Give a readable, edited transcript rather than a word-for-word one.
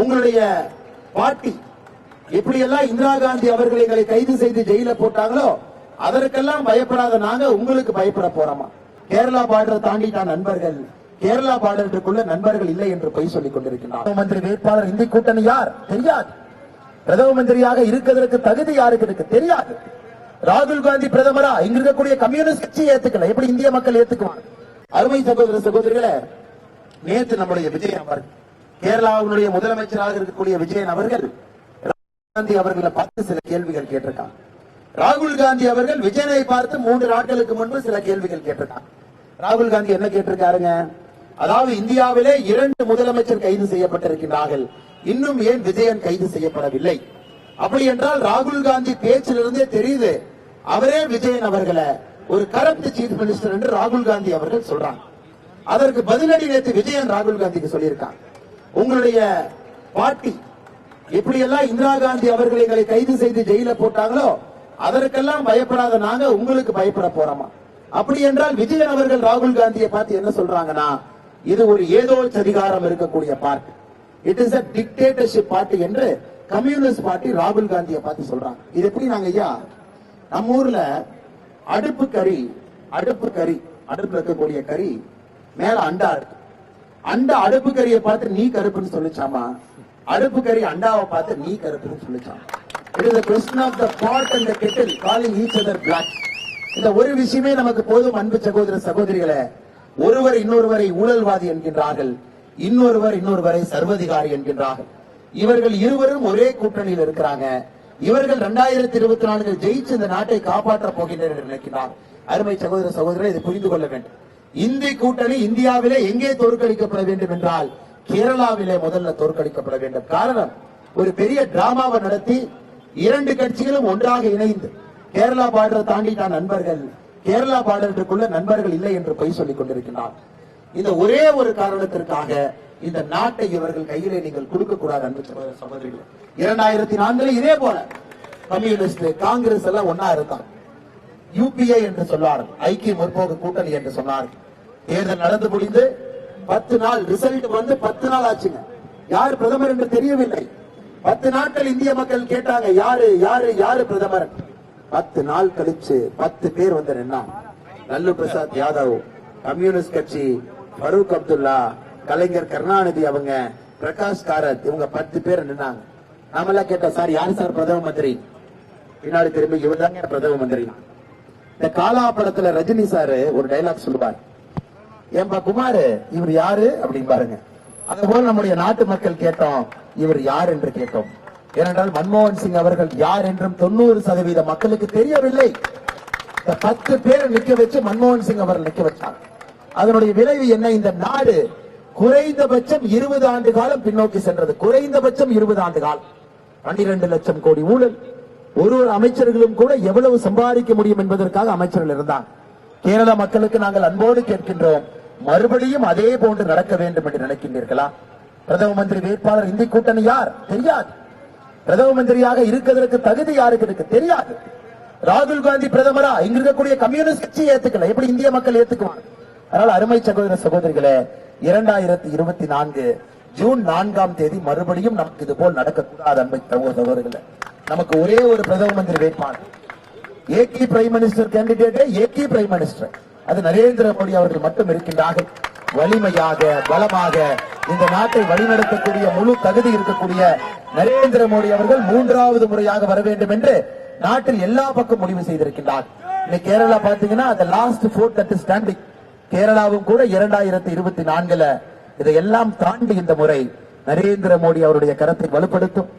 உங்களுடைய பாட்டி எப்படியெல்லாம் இந்திரா காந்தி அவர்கள் எங்களை கைது செய்து ஜெயில போட்டாங்களோ அதற்கெல்லாம் பயப்படாத நாங்க உங்களுக்கு பயப்பட போறோமா? கேரளா பார்டர் தாண்டிட்டான் நண்பர்கள், கேரளா பார்டருக்குள்ள நண்பர்கள் இல்லை என்று பொய் சொல்லிக் கொண்டிருக்கிறார். பிரதம மந்திரி வேட்பாளர் இந்தி கூட்டணி யார் தெரியாது. பிரதம மந்திரியாக இருக்கிறதற்கு தகுதி யாருக்கு இருக்கு தெரியாது. ராகுல் காந்தி பிரதமரா இங்க இருக்கக்கூடிய கம்யூனிஸ்ட் கட்சி ஏத்துக்கல, எப்படி இந்திய மக்கள் ஏத்துக்குவாங்க? அருமை சகோதர சகோதரிகளே, நேற்று நம்முடைய விஜயன் அவர்கள், கேரளாவுடைய முதலமைச்சராக இருக்கக்கூடிய விஜயன் அவர்கள் ராகுல் காந்தி அவர்களை பார்த்து சில கேள்விகள் கேட்டிருக்காங்க. ராகுல் காந்தி அவர்கள் விஜயனை பார்த்து 3 நாட்களுக்கு முன்பு சில கேள்விகள் கேட்டிருக்காங்க. ராகுல் காந்தி என்ன கேட்டிருக்காருங்க? அதாவது இந்தியாவிலே 2 முதலமைச்சர் கைது செய்யப்பட்டிருக்கிறார்கள், இன்னும் ஏன் விஜயன் கைது செய்யப்படவில்லை? அப்படி என்றால் ராகுல் காந்தி பேச்சிலிருந்தே தெரியுது அவரே விஜயன் அவர்களை ஒரு கரப்ட் சீஃப் மினிஸ்டர் என்று ராகுல் காந்தி அவர்கள் சொல்றாங்க. அதற்கு பதிலடி நேற்று விஜயன் ராகுல் காந்திக்கு சொல்லியிருக்காங்க. உங்களுடைய பாட்டி எப்படியெல்லாம் இந்திரா காந்தி அவர்கள் எங்களை கைது செய்து ஜெயில போட்டாங்களோ அதற்கெல்லாம் பயப்படாத நாங்க உங்களுக்கு பயப்பட போறோமா? அப்படி என்றால் விஜயன் அவர்கள் ராகுல் காந்தியை பார்த்து என்ன சொல்றாங்கன்னா, இது ஒரு ஏதோ அதிகாரம் இருக்கக்கூடிய party, it is a dictatorship party என்று கம்யூனிஸ்ட் பார்ட்டி ராகுல் காந்தியை பார்த்து சொல்றாங்க. இது எப்படி நாங்க ஐயா நம்ம ஊர்ல அடுப்பு கறி அடுப்புல இருக்கக்கூடிய கறி மேல அண்டா இருக்கு, அண்டா அடுப்பு கறியை பார்த்து நீ கருப்புன்னு சொல்லிச்சாமா, அடுப்பு கறி அண்டாவை பார்த்து நீ கருப்புன்னு சொல்லிச்சாமா. It is a question of the pot and the kettle calling each other black. இந்த ஒரு விஷயமே நமக்கு போதும். அன்பு சகோதர சகோதரிகளே, ஒருவர் இன்னொருவரை ஊழல்வாதி என்கின்றார்கள், இன்னொருவரை சர்வதிகாரி என்கின்றார்கள். இவர்கள் இருவரும் ஒரே கூட்டணியில் இருக்கிறாங்க. இவர்கள் 2024 ஜெயிச்சு இந்த நாட்டை காப்பாற்ற போகின்றனர் என்று நினைக்கிறார். அருமை சகோதர சகோதரரை இதை புரிந்து கொள்ள வேண்டும். இந்தி கூட்டணி இந்தியாவிலே எங்கே தோற்கடிக்கப்பட வேண்டும் என்றால் கேரளாவிலே முதல்ல தோற்கடிக்கப்பட வேண்டும். காரணம், ஒரு பெரிய டிராமாவை நடத்தி 2 கட்சிகளும் ஒன்றாக இணைந்து கேரளா பார்டர் தாண்டிட்டான் நண்பர்கள், கேரளா பார்டருக்குள்ள நண்பர்கள் இல்லை என்று பொய் சொல்லிக் கொண்டிருக்கிறார். இந்த ஒரே ஒரு காரணத்திற்காக இந்த நாட்டை இவர்கள் கையிலே நீங்கள் கொடுக்க கூடாது. அன்பு சகோதரிகள், 2004 இதே போல கம்யூனிஸ்ட் காங்கிரஸ் எல்லாம் ஒன்னா இருந்தாங்க. யூபிஏ என்று சொன்னார்கள், ஐக்கிய முற்போக்கு கூட்டணி என்று சொன்னார்கள். தேர்தல் நடந்து முடிந்து 10 நாள் ரிசல்ட் வந்து 10 நாள் ஆச்சுங்க. யார் பிரதமர் என்று தெரியவில்லை. 10 நாட்கள் இந்திய மக்கள் கேட்டாங்க யாரு யாரு யாரு பிரதமர். 10 நாள் கழிச்சு 10 பேர் வந்து நின்னாங்க. லல்லு பிரசாத் யாதவ், கம்யூனிஸ்ட் கட்சி, ஃபரூக் அப்துல்லா, கலைஞர் கருணாநிதி, அவங்க பிரகாஷ் காரத், இவங்க 10 பேர் நின்னாங்க. நாமெல்லாம் கேட்டோம், சார் யாரு சார் பிரதம மந்திரி? பின்னாடி திரும்பி இவர் தாங்க பிரதம மந்திரி. இந்த காலா படத்துல ரஜினி சார் ஒரு டைலாக் சொல்லுவார், ஏன்பா குமார் இவர் யாரு அப்படின்னு பாருங்க. அதுபோல நம்முடைய நாட்டு மக்கள் கேட்டோம், இவர் யார் என்று கேட்டோம். ஏனென்றால் மன்மோகன் சிங் அவர்கள் யார் என்றும் 90% மக்களுக்கு தெரியவில்லை. 10 பேர் நிக்க வச்சு மன்மோகன் சிங் அவர்கள் நிக்க வச்சார். அதனுடைய விளைவு என்ன? இந்த நாடு குறைந்தபட்சம் 20 ஆண்டு காலம் பின்னோக்கி சென்றது. குறைந்தபட்சம் 20 ஆண்டு காலம். 12 லட்சம் கோடி ஊழல். ஒரு அமைச்சர்களும் கூட எவ்வளவு சம்பாதிக்க முடியும் என்பதற்காக அமைச்சர்கள் இருந்தாங்க. கேரள மக்களுக்கு நாங்கள் அன்போடு கேட்கின்றோம், மறுபடியும் அதே போன்று நடக்க வேண்டும் என்று நினைக்கின்றீர்களா? பிரதம மந்திரி வேட்பாளர் இந்தி கூட்டணி யார் தெரியாது. பிரதம மந்திரியாக இருக்கிறதற்கு தகுதி யாருக்கு இருக்கு தெரியாது. ராகுல் காந்தி பிரதமரா இங்க இருக்கக்கூடிய கம்யூனிஸ்ட் கட்சி ஏத்துக்கல, எப்படி இந்திய மக்கள் ஏத்துக்குவாங்க? அதனால அருமை சகோதர சகோதரிகளே, 2024 ஜூன் 4ஆம் தேதி மறுபடியும் நமக்கு இது போல் நடக்கக்கூடாது. அன்பை சகோதரர்களே, நமக்கு ஒரே ஒரு பிரதம மந்திரி வேட்பாளர், ஏகி பிரைம் மினிஸ்டர் கேண்டிடேட், ஏகி பிரைம் மினிஸ்டர், அது நரேந்திர மோடி அவர்கள் மட்டும் இருக்கின்றார்கள். வலிமையாக பலமாக இந்த நாட்டை வழிநடத்தக்கூடிய முழு தகுதி இருக்கக்கூடிய நரேந்திர மோடி அவர்கள் 3வது முறையாக வர வேண்டும் என்று நாட்டில் எல்லா பக்கம் முடிவு செய்திருக்கின்றார். இன்னைக்கு கேரளா பாத்தீங்கன்னா அந்த last fourth that is standing. கேரளாவும் கூட 2024 இதையெல்லாம் தாண்டி இந்த முறை நரேந்திர மோடி அவருடைய கரத்தை வலுப்படுத்தும்.